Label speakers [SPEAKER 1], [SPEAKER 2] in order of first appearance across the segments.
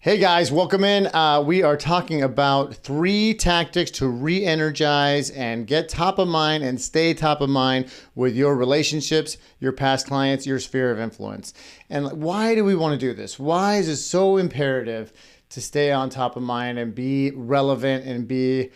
[SPEAKER 1] Hey guys, welcome in. We are talking about 3 tactics to re-energize and get top of mind and stay top of mind with your relationships, your past clients, your sphere of influence. And why do we want to do this? Why is it so imperative to stay on top of mind and be relevant and be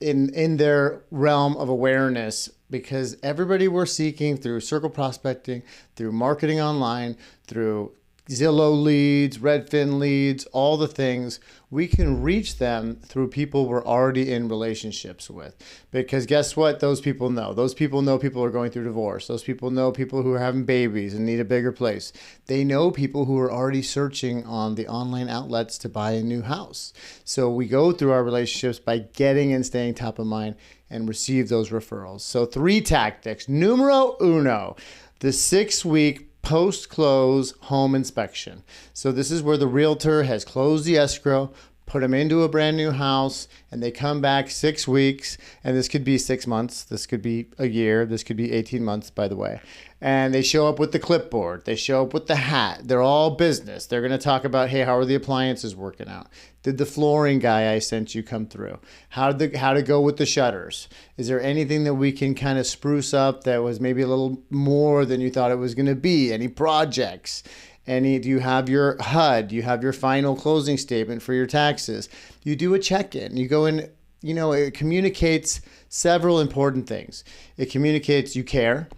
[SPEAKER 1] in their realm of awareness? Because everybody we're seeking through circle prospecting, through marketing online, through Zillow leads, Redfin leads, all the things, we can reach them through people we're already in relationships with. Because guess what? Those people know. Those people know people are going through divorce. Those people know people who are having babies and need a bigger place. They know people who are already searching on the online outlets to buy a new house. So we go through our relationships by getting and staying top of mind and receive those referrals. So 3 tactics. Numero uno, the 6-week post-close home inspection. So this is where the realtor has closed the escrow, put them into a brand new house, and they come back 6 weeks. And this could be 6 months. This could be a year. This could be 18 months, by the way. And they show up with the clipboard. They show up with the hat. They're all business. They're going to talk about, hey, how are the appliances working out? Did the flooring guy I sent you come through? How to go with the shutters? Is there anything that we can kind of spruce up that was maybe a little more than you thought it was going to be? Any projects? Do you have your HUD? Do you have your final closing statement for your taxes? You do a check-in. You go in, it communicates several important things. It communicates you care,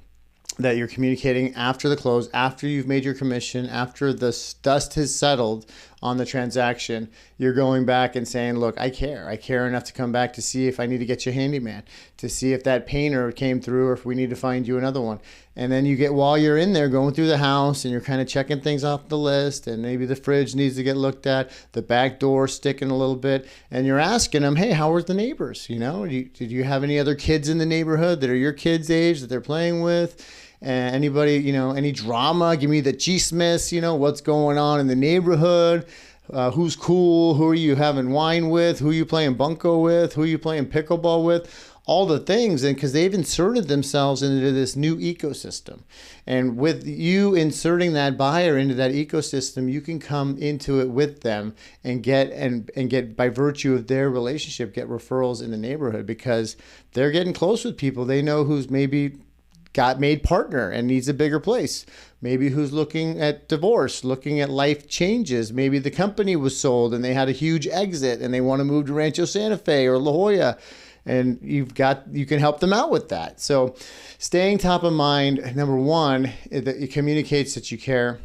[SPEAKER 1] that you're communicating after the close, after you've made your commission, after the dust has settled on the transaction. You're going back and saying, look, I care. I care enough to come back to see if I need to get you a handyman, to see if that painter came through or if we need to find you another one. And then while you're in there going through the house and you're kind of checking things off the list, and maybe the fridge needs to get looked at, the back door sticking a little bit, and you're asking them, hey, how are the neighbors? Did you have any other kids in the neighborhood that are your kids' age that they're playing with? Anybody, any drama? Give me the chismes, what's going on in the neighborhood? Who's cool? Who are you having wine with? Who are you playing bunco with? Who are you playing pickleball with? All the things, and because they've inserted themselves into this new ecosystem. And with you inserting that buyer into that ecosystem, you can come into it with them and get by virtue of their relationship, get referrals in the neighborhood, because they're getting close with people. They know who's maybe got made partner and needs a bigger place. Maybe who's looking at divorce, looking at life changes. Maybe the company was sold and they had a huge exit and they want to move to Rancho Santa Fe or La Jolla. And you can help them out with that. So staying top of mind, number one, it communicates that you care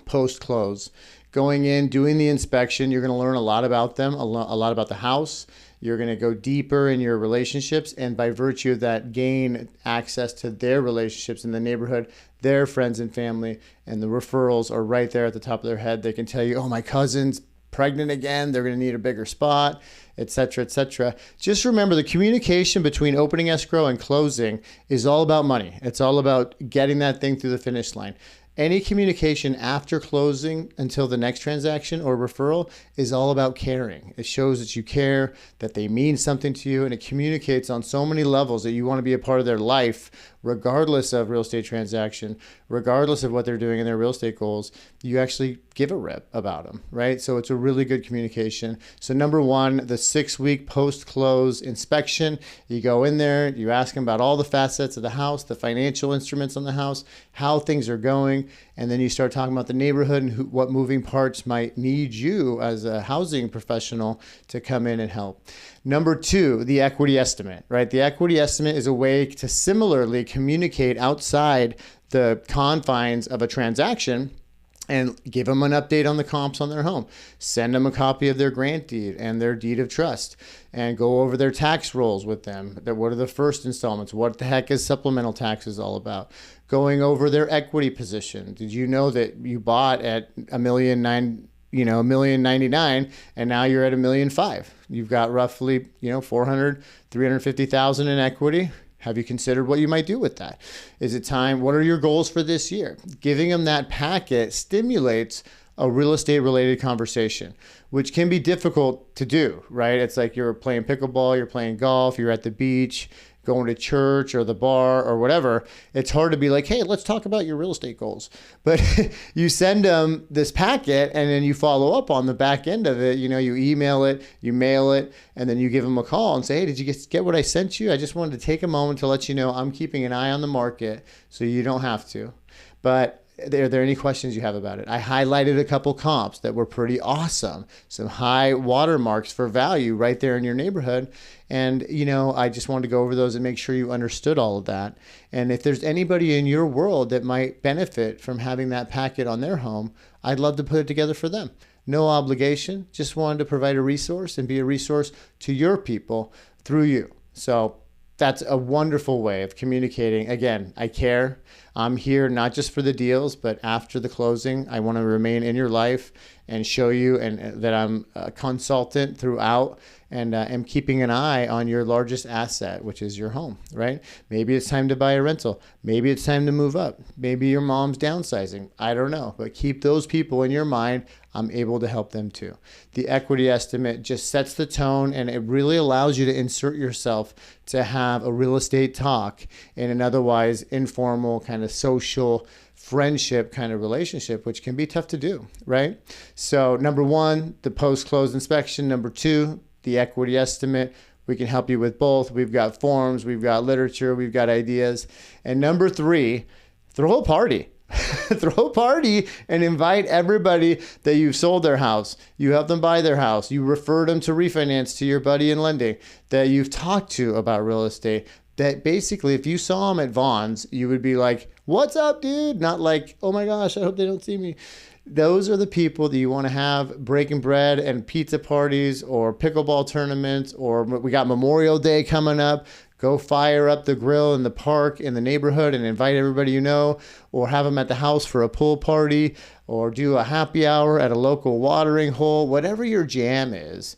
[SPEAKER 1] post-close. Going in, doing the inspection, you're going to learn a lot about them, a lot about the house. You're going to go deeper in your relationships, and by virtue of that, gain access to their relationships in the neighborhood, their friends and family, and the referrals are right there at the top of their head. They can tell you, oh, my cousin's pregnant again, they're going to need a bigger spot, etc., etc. Just remember, the communication between opening escrow and closing is all about money. It's all about getting that thing through the finish line. Any communication after closing until the next transaction or referral is all about caring. It shows that you care, that they mean something to you, and it communicates on so many levels that you want to be a part of their life, regardless of real estate transaction, regardless of what they're doing in their real estate goals. You actually give a rip about them, right? So it's a really good communication. So number one, the 6-week post-close inspection. You go in there, you ask them about all the facets of the house, the financial instruments on the house, how things are going, and then you start talking about the neighborhood and what moving parts might need you as a housing professional to come in and help. Number two, the equity estimate, right? The equity estimate is a way to similarly communicate outside the confines of a transaction and give them an update on the comps on their home. Send them a copy of their grant deed and their deed of trust, and go over their tax rolls with them. What are the first installments? What the heck is supplemental taxes all about? Going over their equity position. Did you know that you bought at $1,099,000 and now you're at $1,005,000? You've got roughly, 400, 350,000 in equity. Have you considered what you might do with that? Is it time? What are your goals for this year? Giving them that packet stimulates a real estate related conversation, which can be difficult to do, right? It's like you're playing pickleball, you're playing golf, you're at the beach, going to church or the bar or whatever, it's hard to be like, hey, let's talk about your real estate goals. But you send them this packet and then you follow up on the back end of it. You know, you email it, you mail it, and then you give them a call and say, hey, did you get what I sent you? I just wanted to take a moment to let you know I'm keeping an eye on the market so you don't have to. But are there any questions you have about it? I highlighted a couple comps that were pretty awesome. Some high watermarks for value right there in your neighborhood. And, you know, I just wanted to go over those and make sure you understood all of that. And if there's anybody in your world that might benefit from having that packet on their home, I'd love to put it together for them. No obligation. Just wanted to provide a resource and be a resource to your people through you. So that's a wonderful way of communicating. Again, I care. I'm here not just for the deals, but after the closing, I want to remain in your life and show you and that I'm a consultant throughout and am keeping an eye on your largest asset, which is your home, right? Maybe it's time to buy a rental. Maybe it's time to move up. Maybe your mom's downsizing. I don't know, but keep those people in your mind. I'm able to help them too. The equity estimate just sets the tone and it really allows you to insert yourself to have a real estate talk in an otherwise informal kind of social friendship kind of relationship, which can be tough to do, right? So number one, the post-close inspection. Number two, the equity estimate. We can help you with both. We've got forms, we've got literature, we've got ideas. And number three, throw a party. Throw a party and invite everybody that you've sold their house, you helped them buy their house, you referred them to refinance to your buddy in lending, that you've talked to about real estate, that basically if you saw them at Vaughn's, you would be like, what's up, dude? Not like, oh my gosh, I hope they don't see me. Those are the people that you want to have breaking bread and pizza parties or pickleball tournaments, or we got Memorial Day coming up. Go fire up the grill in the park in the neighborhood and invite everybody you know, or have them at the house for a pool party, or do a happy hour at a local watering hole. Whatever your jam is,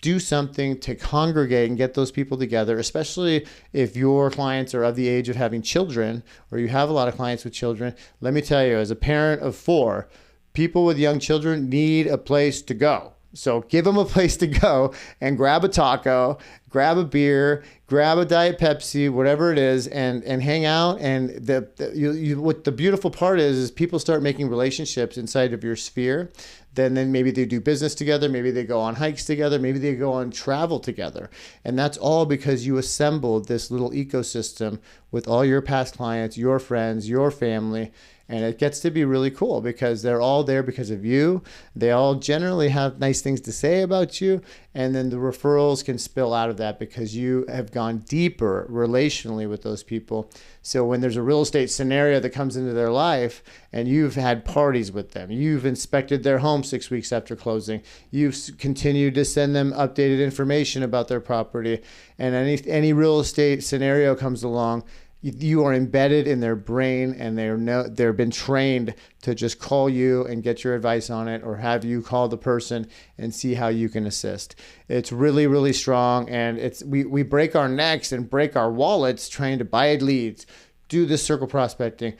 [SPEAKER 1] do something to congregate and get those people together, especially if your clients are of the age of having children or you have a lot of clients with children. Let me tell you, as a parent of 4, people with young children need a place to go. So give them a place to go and grab a taco, grab a beer, grab a Diet Pepsi, whatever it is, and hang out. And what the beautiful part is people start making relationships inside of your sphere. Then maybe they do business together. Maybe they go on hikes together. Maybe they go on travel together. And that's all because you assembled this little ecosystem with all your past clients, your friends, your family. And it gets to be really cool because they're all there because of you. They all generally have nice things to say about you. And then the referrals can spill out of that because you have gone deeper relationally with those people. So when there's a real estate scenario that comes into their life and you've had parties with them, you've inspected their home 6 weeks after closing, you've continued to send them updated information about their property, and any real estate scenario comes along, you are embedded in their brain and they've been trained to just call you and get your advice on it, or have you call the person and see how you can assist. It's really, really strong. And we break our necks and break our wallets trying to buy leads, do this circle prospecting,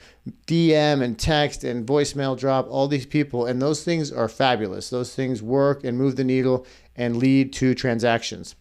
[SPEAKER 1] DM and text and voicemail drop, all these people. And those things are fabulous. Those things work and move the needle and lead to transactions.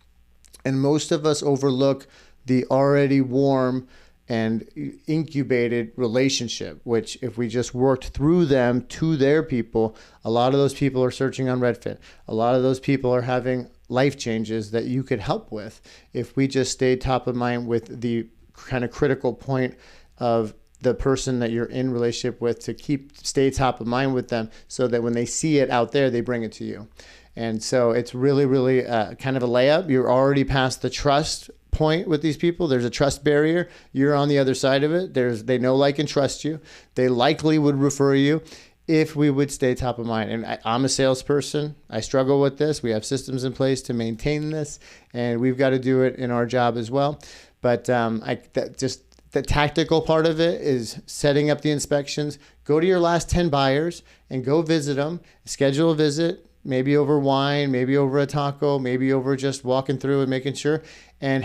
[SPEAKER 1] And most of us overlook the already warm and incubated relationship, which if we just worked through them to their people, a lot of those people are searching on Redfin. A lot of those people are having life changes that you could help with if we just stayed top of mind with the kind of critical point of the person that you're in relationship with, to stay top of mind with them so that when they see it out there, they bring it to you. And so it's really, really kind of a layup. You're already past the trust point with these people. There's a trust barrier. You're on the other side of it. They know, like, and trust you. They likely would refer you if we would stay top of mind. And I'm a salesperson. I struggle with this. We have systems in place to maintain this, and we've got to do it in our job as well. But the tactical part of it is setting up the inspections. Go to your last 10 buyers and go visit them. Schedule a visit, maybe over wine, maybe over a taco, maybe over just walking through and making sure. And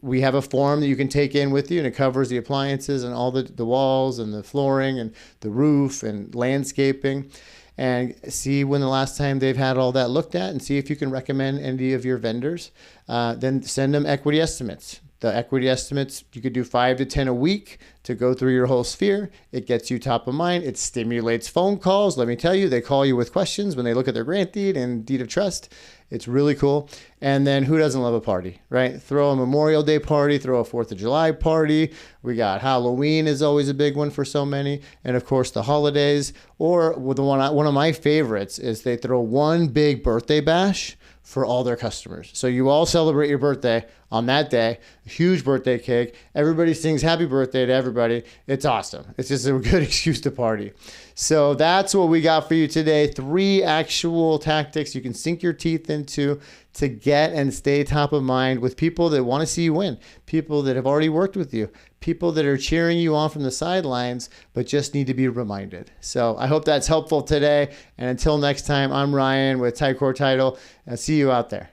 [SPEAKER 1] we have a form that you can take in with you, and it covers the appliances and all the walls and the flooring and the roof and landscaping. And see when the last time they've had all that looked at, and see if you can recommend any of your vendors. Then send them equity estimates. The equity estimates, you could do 5 to 10 a week to go through your whole sphere. It gets you top of mind. It stimulates phone calls. Let me tell you, they call you with questions when they look at their grant deed and deed of trust. It's really cool. And then who doesn't love a party, right? Throw a Memorial Day party, throw a 4th of July party. We got Halloween is always a big one for so many. And of course the holidays, or one of my favorites is they throw one big birthday bash for all their customers. So you all celebrate your birthday on that day, a huge birthday cake. Everybody sings happy birthday to everybody. It's awesome. It's just a good excuse to party. So that's what we got for you today. 3 actual tactics you can sink your teeth into to get and stay top of mind with people that want to see you win, people that have already worked with you, people that are cheering you on from the sidelines, but just need to be reminded. So I hope that's helpful today. And until next time, I'm Ryan with Ticor Title, and see you out there.